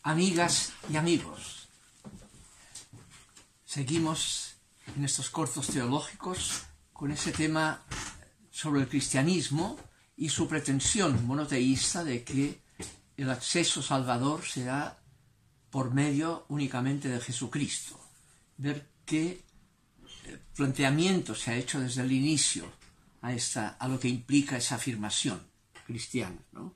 Amigas y amigos, seguimos en estos cortos teológicos con ese tema sobre el cristianismo y su pretensión monoteísta de que el acceso salvador se da por medio únicamente de Jesucristo. Ver qué planteamiento se ha hecho desde el inicio a lo que implica esa afirmación cristiana, ¿no?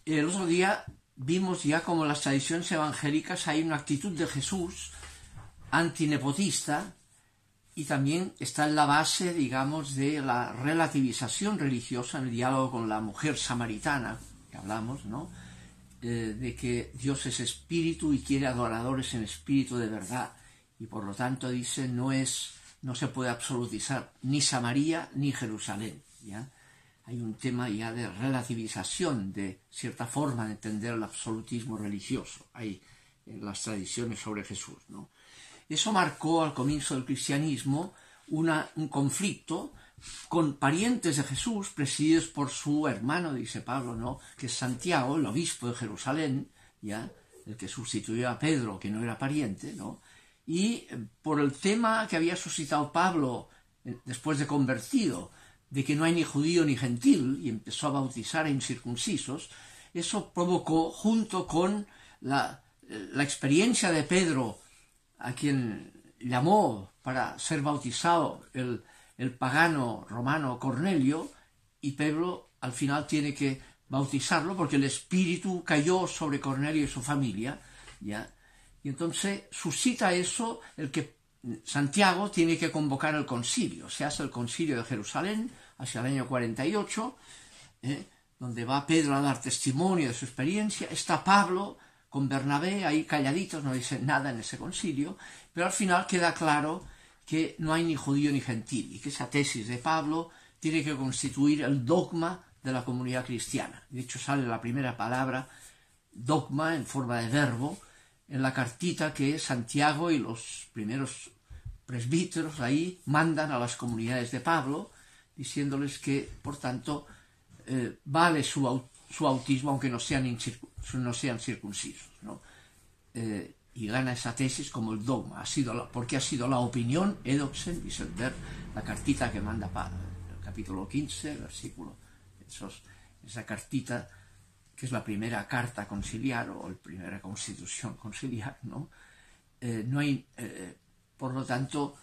El otro día vimos ya como en las tradiciones evangélicas hay una actitud de Jesús antinepotista y también está en la base, digamos, de la relativización religiosa en el diálogo con la mujer samaritana, que hablamos, ¿no? De que Dios es espíritu y quiere adoradores en espíritu de verdad, y por lo tanto dice no se puede absolutizar ni Samaria ni Jerusalén, ¿ya? Hay un tema ya de relativización de cierta forma de entender el absolutismo religioso, hay en las tradiciones sobre Jesús, ¿no? Eso marcó al comienzo del cristianismo un conflicto con parientes de Jesús presididos por su hermano, dice Pablo, ¿no?, que es Santiago, el obispo de Jerusalén, ¿ya?, el que sustituyó a Pedro, que no era pariente, ¿no? Y por el tema que había suscitado Pablo después de convertido, de que no hay ni judío ni gentil, y empezó a bautizar a incircuncisos, eso provocó, junto con la experiencia de Pedro, a quien llamó para ser bautizado el pagano romano Cornelio, y Pedro al final tiene que bautizarlo porque el Espíritu cayó sobre Cornelio y su familia, ¿ya? Y entonces suscita eso el que Santiago tiene que convocar el concilio. Se hace el concilio de Jerusalén hacia el año 48, donde va Pedro a dar testimonio de su experiencia. Está Pablo con Bernabé ahí calladitos, no dicen nada en ese concilio, pero al final queda claro que no hay ni judío ni gentil, y que esa tesis de Pablo tiene que constituir el dogma de la comunidad cristiana. De hecho sale la primera palabra, dogma, en forma de verbo, en la cartita que Santiago y los primeros presbíteros ahí mandan a las comunidades de Pablo, diciéndoles que, por tanto, vale su bautismo aunque no sean circuncisos, ¿no? Y gana esa tesis como el dogma, porque ha sido la opinión, edoxen, ver la cartita que manda Pablo, el capítulo 15, versículo, esa cartita que es la primera carta conciliar o la primera constitución conciliar, ¿no? No hay, por lo tanto,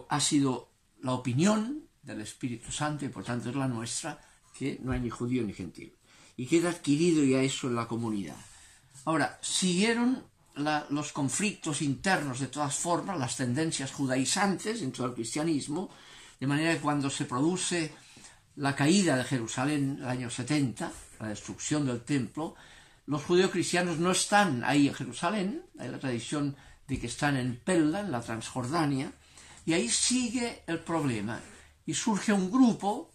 ha sido la opinión del Espíritu Santo y por tanto es la nuestra, que no hay ni judío ni gentil. Y queda adquirido ya eso en la comunidad. Ahora, siguieron los conflictos internos de todas formas, las tendencias judaizantes dentro del cristianismo, de manera que cuando se produce la caída de Jerusalén en el año 70, la destrucción del templo, los judeocristianos no están ahí en Jerusalén, hay la tradición de que están en Pella, en la Transjordania, y ahí sigue el problema, y surge un grupo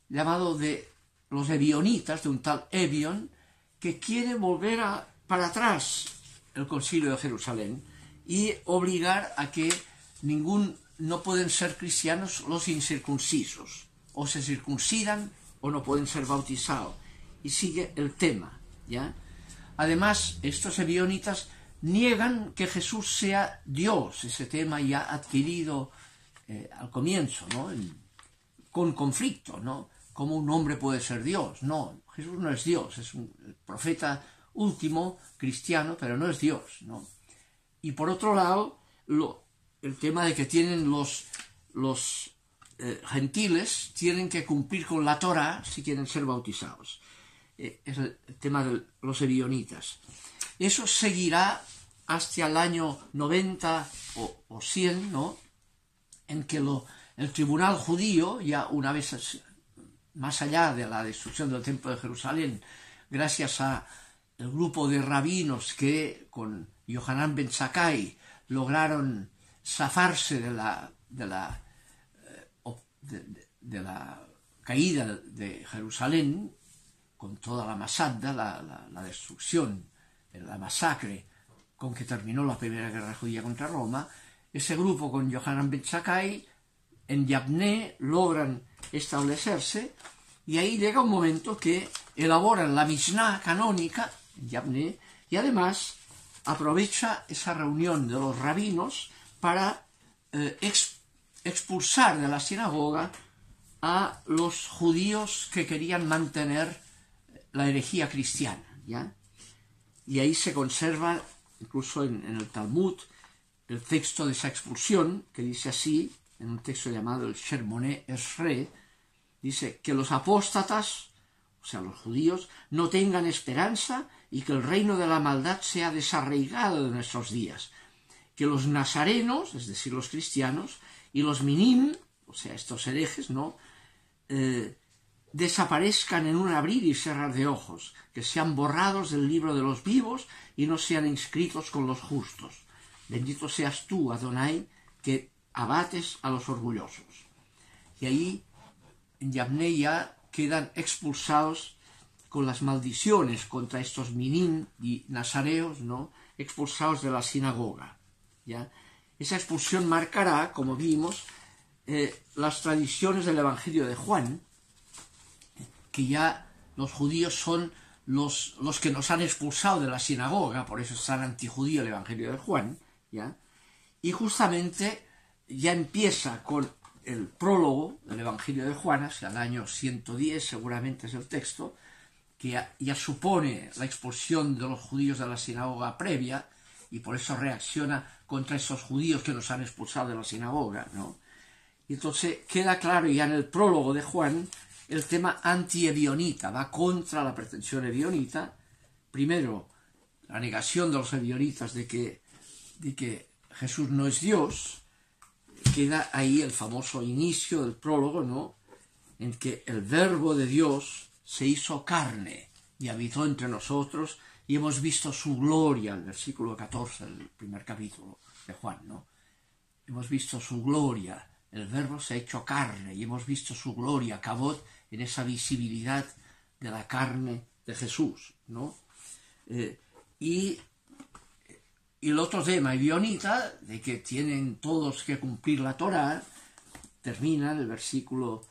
llamado de los ebionitas, de un tal Ebion, que quiere volver para atrás el concilio de Jerusalén y obligar a que no pueden ser cristianos los incircuncisos, o se circuncidan o no pueden ser bautizados, y sigue el tema, ¿ya? Además, estos ebionitas niegan que Jesús sea Dios, ese tema ya adquirido al comienzo, ¿no?, con conflicto, ¿no? ¿Cómo un hombre puede ser Dios? No, Jesús no es Dios, es un profeta último cristiano, pero no es Dios, ¿no? Y por otro lado, el tema de que tienen los gentiles tienen que cumplir con la Torá si quieren ser bautizados. Es el tema de los ebionitas. Eso seguirá hasta el año 90 o 100, ¿no?, en que el tribunal judío, ya una vez más allá de la destrucción del templo de Jerusalén, gracias a el grupo de rabinos que con Yohanan ben Zakkai lograron zafarse de la caída de Jerusalén, con toda la masada, la destrucción, la masacre con que terminó la primera guerra judía contra Roma, ese grupo con Yohanan ben Zakkai en Yavne logran establecerse y ahí llega un momento que elaboran la Mishnah canónica, Yavne, y además aprovecha esa reunión de los rabinos para expulsar de la sinagoga a los judíos que querían mantener la herejía cristiana, ¿ya? Y ahí se conserva, incluso en el Talmud, el texto de esa expulsión, que dice así, en un texto llamado el Shermoné Esre, dice que los apóstatas, o sea, los judíos, no tengan esperanza y que el reino de la maldad sea desarraigado de nuestros días, que los nazarenos, es decir, los cristianos, y los minim, o sea, estos herejes, ¿no?, desaparezcan en un abrir y cerrar de ojos, que sean borrados del libro de los vivos y no sean inscritos con los justos. Bendito seas tú, Adonai, que abates a los orgullosos. Y ahí, en Yavne, ya quedan expulsados con las maldiciones contra estos minim y nazareos, ¿no?, expulsados de la sinagoga, ¿ya? Esa expulsión marcará, como vimos, las tradiciones del Evangelio de Juan, que ya los judíos son los que nos han expulsado de la sinagoga, por eso es tan antijudío el Evangelio de Juan, ¿ya? Y justamente ya empieza con el prólogo del Evangelio de Juan, hacia el año 110 seguramente es el texto, que ya supone la expulsión de los judíos de la sinagoga previa, y por eso reacciona contra esos judíos que nos han expulsado de la sinagoga, ¿no? Y entonces queda claro ya en el prólogo de Juan el tema anti-ebionita, va contra la pretensión ebionita. Primero, la negación de los ebionitas de que Jesús no es Dios. Queda ahí el famoso inicio del prólogo, ¿no?, en que el verbo de Dios se hizo carne y habitó entre nosotros y hemos visto su gloria, el versículo 14 del primer capítulo de Juan, ¿no? Hemos visto su gloria, el verbo se ha hecho carne y hemos visto su gloria, cabot, en esa visibilidad de la carne de Jesús, ¿no? Y el otro tema, ebionita, de que tienen todos que cumplir la Torá, termina en el versículo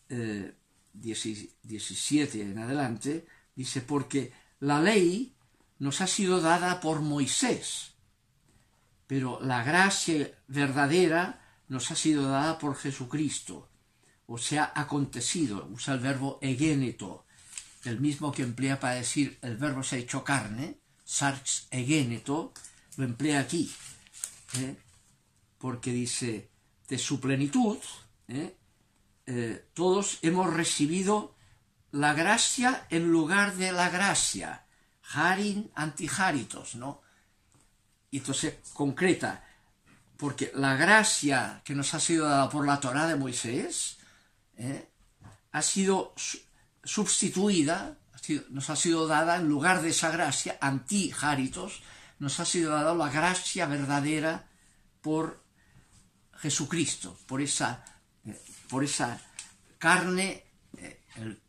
17 en adelante, dice, porque la ley nos ha sido dada por Moisés, pero la gracia verdadera nos ha sido dada por Jesucristo, o sea, acontecido, usa el verbo egéneto, el mismo que emplea para decir el verbo se ha hecho carne, sarx egéneto, lo emplea aquí, porque dice, de su plenitud, todos hemos recibido la gracia en lugar de la gracia, harin antiharitos, ¿no? Y entonces concreta, porque la gracia que nos ha sido dada por la Torá de Moisés ha sido sustituida, nos ha sido dada en lugar de esa gracia, antiharitos, nos ha sido dada la gracia verdadera por Jesucristo, por esa carne,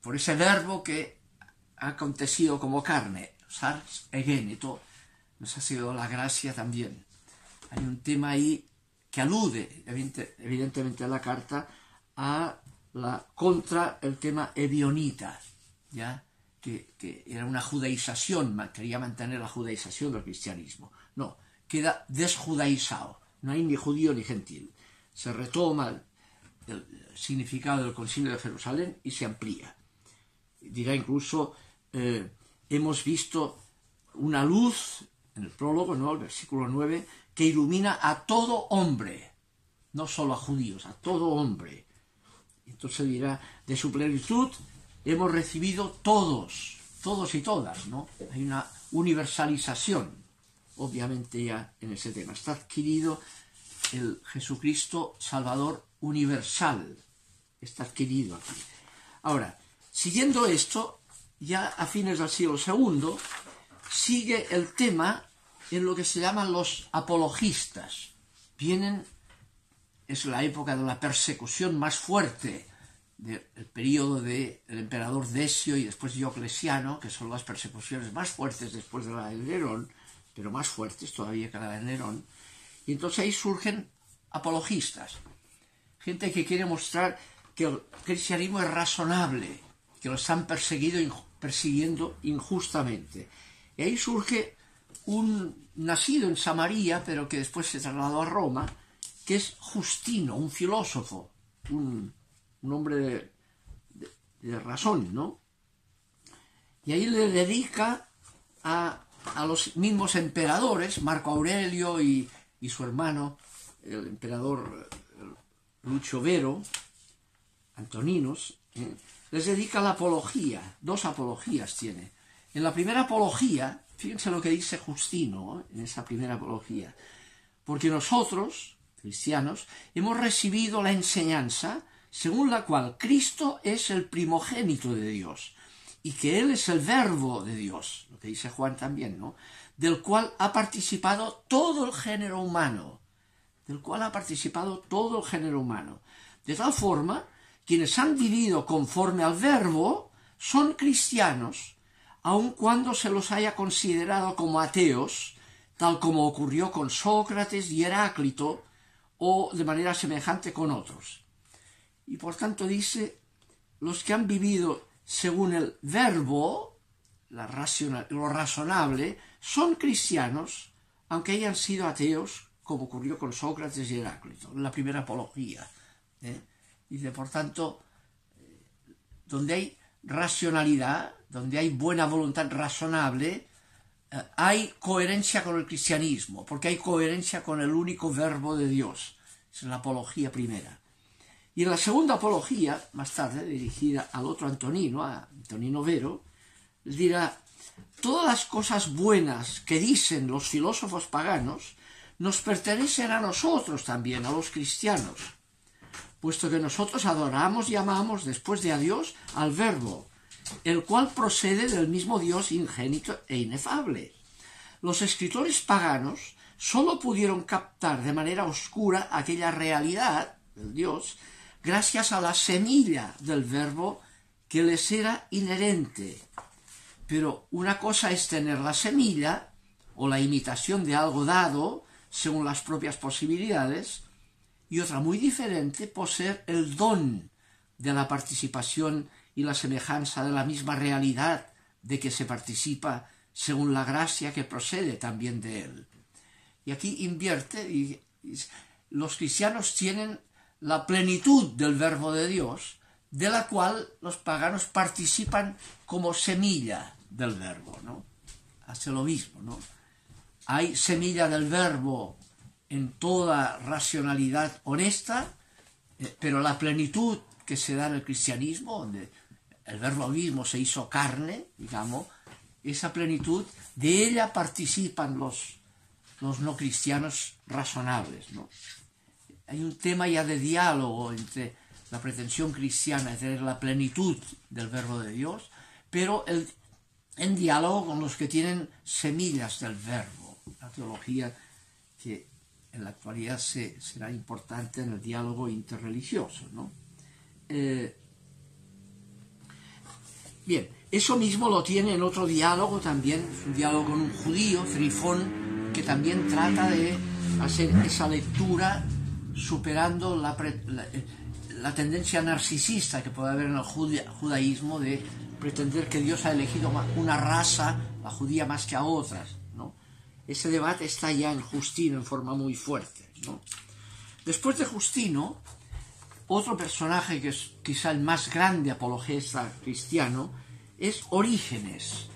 por ese verbo que ha acontecido como carne, sars egéneto, nos ha sido la gracia también. Hay un tema ahí que alude, evidentemente, a la carta contra el tema ebionita, ¿ya? Que era una judaización, quería mantener la judaización del cristianismo. No, queda desjudaizado, no hay ni judío ni gentil. Se retoma el significado del Concilio de Jerusalén y se amplía. Dirá incluso, hemos visto una luz, en el prólogo, ¿no?, el versículo 9, que ilumina a todo hombre, no solo a judíos, a todo hombre. Entonces dirá, de su plenitud hemos recibido todos y todas, ¿no? Hay una universalización, obviamente, ya en ese tema. Está adquirido el Jesucristo Salvador universal, está adquirido aquí. Ahora, siguiendo esto, ya a fines del siglo II, sigue el tema en lo que se llaman los apologistas. Es la época de la persecución más fuerte del periodo del emperador Decio y después Diocleciano, que son las persecuciones más fuertes después de la de Nerón, pero más fuertes todavía que la de Nerón. Y entonces ahí surgen apologistas, gente que quiere mostrar que el cristianismo es razonable, que lo están persiguiendo injustamente. Y ahí surge un nacido en Samaria, pero que después se trasladó a Roma, que es Justino, un filósofo, un hombre de razón, ¿no? Y ahí le dedica a los mismos emperadores, Marco Aurelio y su hermano, el emperador Lucio Vero, Antoninos, les dedica la apología. 2 apologías tiene. En la primera apología, fíjense lo que dice Justino, en esa primera apología. Porque nosotros, cristianos, hemos recibido la enseñanza según la cual Cristo es el primogénito de Dios y que Él es el verbo de Dios, lo que dice Juan también, ¿no? Del cual ha participado todo el género humano, De tal forma, quienes han vivido conforme al verbo son cristianos, aun cuando se los haya considerado como ateos, tal como ocurrió con Sócrates y Heráclito, o de manera semejante con otros. Y por tanto dice, los que han vivido según el verbo, lo razonable, son cristianos, aunque hayan sido ateos, como ocurrió con Sócrates y Heráclito, en la primera apología. Dice, por tanto, donde hay racionalidad, donde hay buena voluntad razonable, hay coherencia con el cristianismo, porque hay coherencia con el único verbo de Dios. Es la apología primera. Y en la segunda apología, más tarde, dirigida al otro Antonino, a Antonino Vero, les dirá, todas las cosas buenas que dicen los filósofos paganos nos pertenecen a nosotros también, a los cristianos, puesto que nosotros adoramos y amamos, después de a Dios, al Verbo, el cual procede del mismo Dios ingénito e inefable. Los escritores paganos sólo pudieron captar de manera oscura aquella realidad del Dios gracias a la semilla del Verbo que les era inherente. Pero una cosa es tener la semilla o la imitación de algo dado según las propias posibilidades, y otra muy diferente, poseer el don de la participación y la semejanza de la misma realidad de que se participa según la gracia que procede también de él. Y aquí invierte, y los cristianos tienen la plenitud del verbo de Dios, de la cual los paganos participan como semilla del verbo, ¿no? Hace lo mismo, ¿no? Hay semilla del verbo en toda racionalidad honesta, pero la plenitud que se da en el cristianismo, donde el verbo mismo se hizo carne, digamos, esa plenitud, de ella participan los no cristianos razonables, ¿no? Hay un tema ya de diálogo entre la pretensión cristiana de tener la plenitud del verbo de Dios, pero en diálogo con los que tienen semillas del verbo. La teología que en la actualidad será importante en el diálogo interreligioso, ¿no? Bien, eso mismo lo tiene en otro diálogo también, un diálogo con un judío, Trifón, que también trata de hacer esa lectura superando la tendencia narcisista que puede haber en el judaísmo de pretender que Dios ha elegido una raza, la judía, más que a otras, ¿no? Ese debate está ya en Justino en forma muy fuerte, ¿no? Después de Justino, otro personaje que es quizá el más grande apologista cristiano es Orígenes,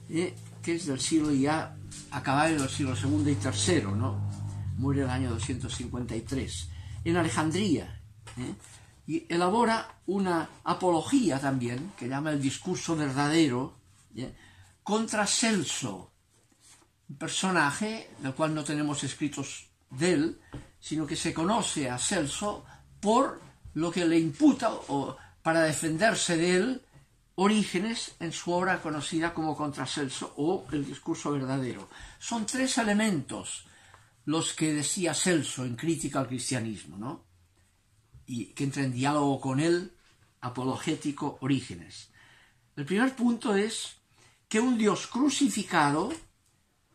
que es del siglo ya acabado del siglo II y III, ¿no? Muere en el año 253, en Alejandría, y elabora una apología también, que llama el discurso verdadero, contra Celso, un personaje del cual no tenemos escritos de él, sino que se conoce a Celso por lo que le imputa, o para defenderse de él, Orígenes en su obra conocida como Contra Celso o el discurso verdadero. Son 3 elementos los que decía Celso en crítica al cristianismo, ¿no? Y que entra en diálogo con él, apologético Orígenes. El primer punto es que un Dios crucificado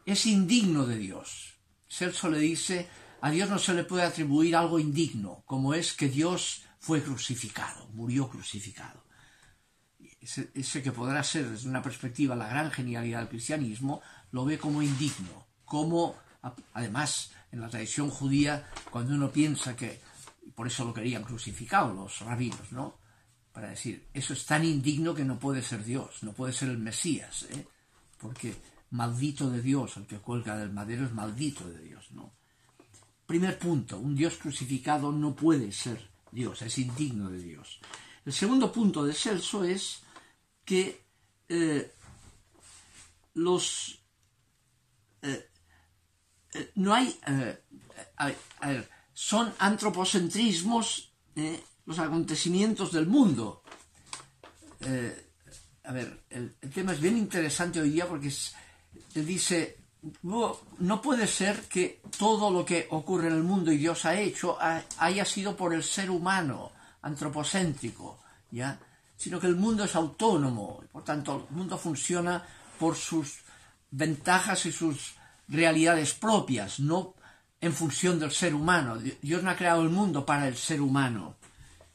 es indigno de Dios. Celso le dice, a Dios no se le puede atribuir algo indigno, como es que Dios fue crucificado, murió crucificado. ese que podrá ser desde una perspectiva la gran genialidad del cristianismo, lo ve como indigno, como, además, en la tradición judía, cuando uno piensa que, por eso lo querían crucificado los rabinos, ¿no? Para decir, eso es tan indigno que no puede ser Dios, no puede ser el Mesías, porque maldito de Dios, el que cuelga del madero es maldito de Dios, ¿no? Primer punto, un Dios crucificado no puede ser Dios, es indigno de Dios. El segundo punto de Celso es que no hay, son antropocentrismos los acontecimientos del mundo. El tema es bien interesante hoy día porque él dice, no puede ser que todo lo que ocurre en el mundo y Dios ha hecho haya sido por el ser humano, antropocéntrico, ¿ya? Sino que el mundo es autónomo, por tanto el mundo funciona por sus ventajas y sus realidades propias, no en función del ser humano. Dios no ha creado el mundo para el ser humano.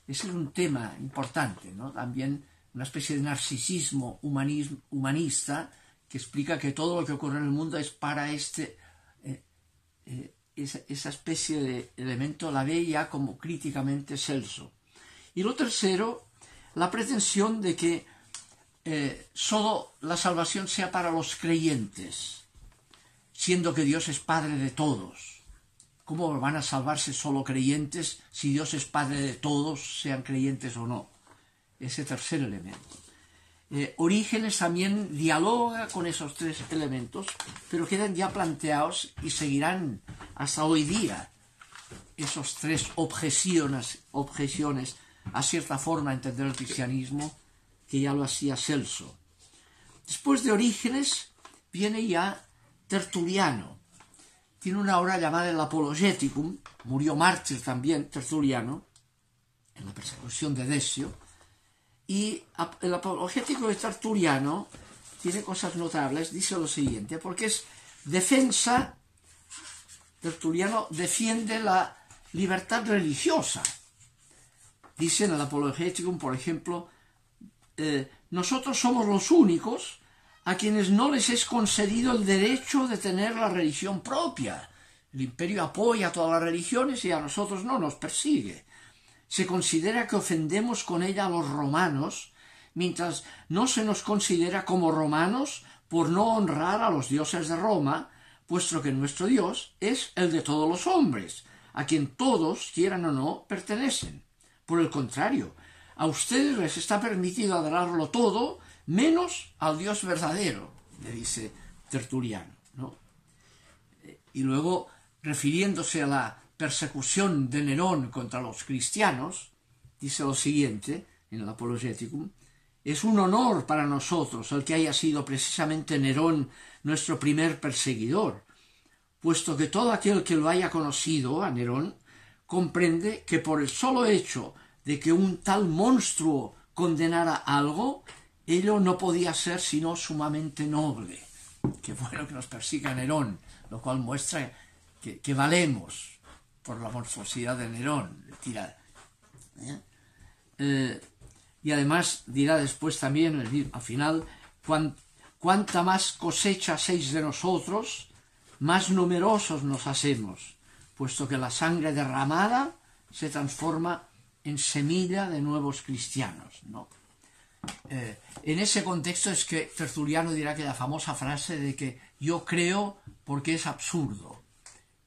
Ese es un tema importante, ¿no? También una especie de narcisismo humanista que explica que todo lo que ocurre en el mundo es para esa especie de elemento, la ve ya como críticamente Celso. Y lo tercero, la pretensión de que solo la salvación sea para los creyentes, siendo que Dios es Padre de todos. ¿Cómo van a salvarse solo creyentes si Dios es Padre de todos, sean creyentes o no? Ese tercer elemento. Orígenes también dialoga con esos tres elementos, pero quedan ya planteados y seguirán hasta hoy día esos tres objeciones a cierta forma de entender el cristianismo, que ya lo hacía Celso. Después de Orígenes viene ya Tertuliano. Tiene una obra llamada el Apologeticum, murió mártir también Tertuliano, en la persecución de Decio, y el Apologético de Tertuliano tiene cosas notables, dice lo siguiente, porque es defensa, Tertuliano defiende la libertad religiosa. Dice en el Apologeticum, por ejemplo, nosotros somos los únicos a quienes no les es concedido el derecho de tener la religión propia. El imperio apoya a todas las religiones y a nosotros no, nos persigue. Se considera que ofendemos con ella a los romanos, mientras no se nos considera como romanos por no honrar a los dioses de Roma, puesto que nuestro Dios es el de todos los hombres, a quien todos, quieran o no, pertenecen. Por el contrario, a ustedes les está permitido adorarlo todo, menos al Dios verdadero, le dice Tertuliano, ¿no? Y luego, refiriéndose a la persecución de Nerón contra los cristianos, dice lo siguiente en el Apologeticum: es un honor para nosotros el que haya sido precisamente Nerón nuestro primer perseguidor, puesto que todo aquel que lo haya conocido a Nerón comprende que por el solo hecho de que un tal monstruo condenara algo, ello no podía ser sino sumamente noble. Qué bueno que nos persiga Nerón, lo cual muestra que valemos por la monstruosidad de Nerón. Y además dirá después también, al final, cuanta más cosecha hacéis de nosotros, más numerosos nos hacemos, puesto que la sangre derramada se transforma en semilla de nuevos cristianos, ¿no? En ese contexto es que Tertuliano dirá que la famosa frase de que yo creo porque es absurdo,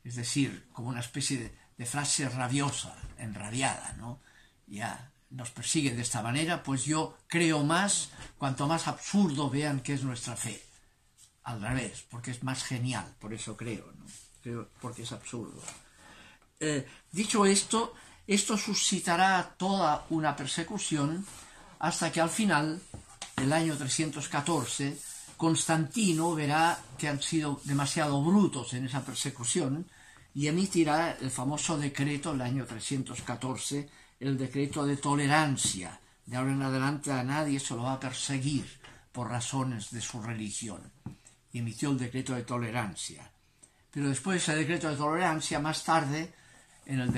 es decir, como una especie de frase rabiosa, enrabiada, ¿no? Ya nos persiguen de esta manera, pues yo creo más cuanto más absurdo vean que es nuestra fe. Al revés, porque es más genial, por eso creo, ¿no? Creo porque es absurdo. Dicho esto, esto suscitará toda una persecución hasta que al final, el año 314, Constantino verá que han sido demasiado brutos en esa persecución y emitirá el famoso decreto, el año 314, el decreto de tolerancia. De ahora en adelante a nadie se lo va a perseguir por razones de su religión. Y emitió el decreto de tolerancia. Pero después de ese decreto de tolerancia, más tarde, en el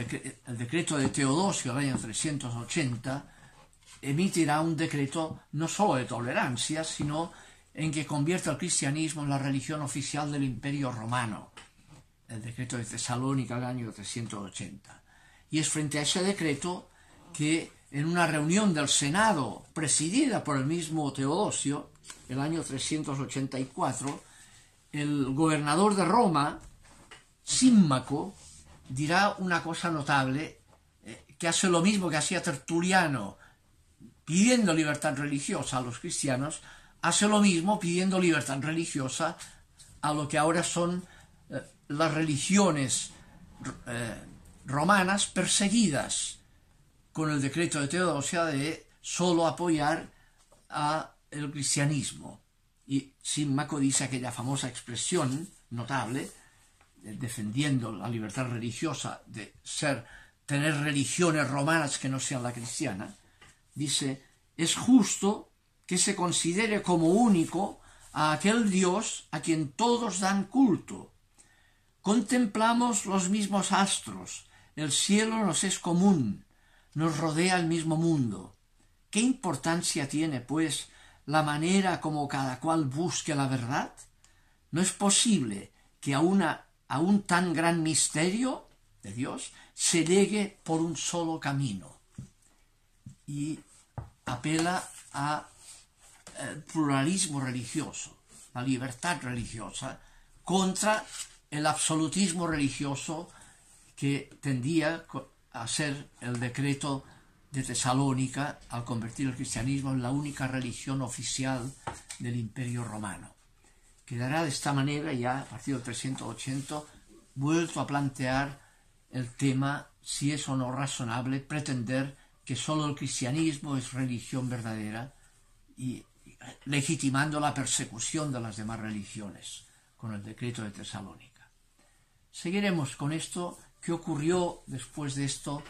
decreto de Teodosio, el año 380, emitirá un decreto no solo de tolerancia, sino en que convierte al cristianismo en la religión oficial del Imperio Romano, el decreto de Tesalónica del año 380. Y es frente a ese decreto que en una reunión del Senado presidida por el mismo Teodosio, el año 384, el gobernador de Roma, Símaco, dirá una cosa notable, que hace lo mismo que hacía Tertuliano pidiendo libertad religiosa a los cristianos, hace lo mismo pidiendo libertad religiosa a lo que ahora son las religiones romanas perseguidas con el decreto de Teodosio de solo apoyar al cristianismo. Y Símaco dice aquella famosa expresión notable, defendiendo la libertad religiosa de tener religiones romanas que no sean la cristiana, dice: es justo que se considere como único a aquel Dios a quien todos dan culto. Contemplamos los mismos astros, el cielo nos es común, nos rodea el mismo mundo. ¿Qué importancia tiene, pues, la manera como cada cual busque la verdad? No es posible que a un tan gran misterio de Dios se llegue por un solo camino. Y apela al pluralismo religioso, la libertad religiosa, contra el absolutismo religioso que tendía a ser el decreto de Tesalónica al convertir el cristianismo en la única religión oficial del Imperio Romano. Quedará de esta manera ya, a partir del 380, vuelto a plantear el tema si es o no razonable pretender que sólo el cristianismo es religión verdadera y legitimando la persecución de las demás religiones con el decreto de Tesalónica. Seguiremos con esto que ocurrió después de esto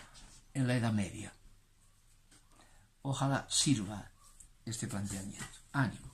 en la Edad Media. Ojalá sirva este planteamiento. Ánimo.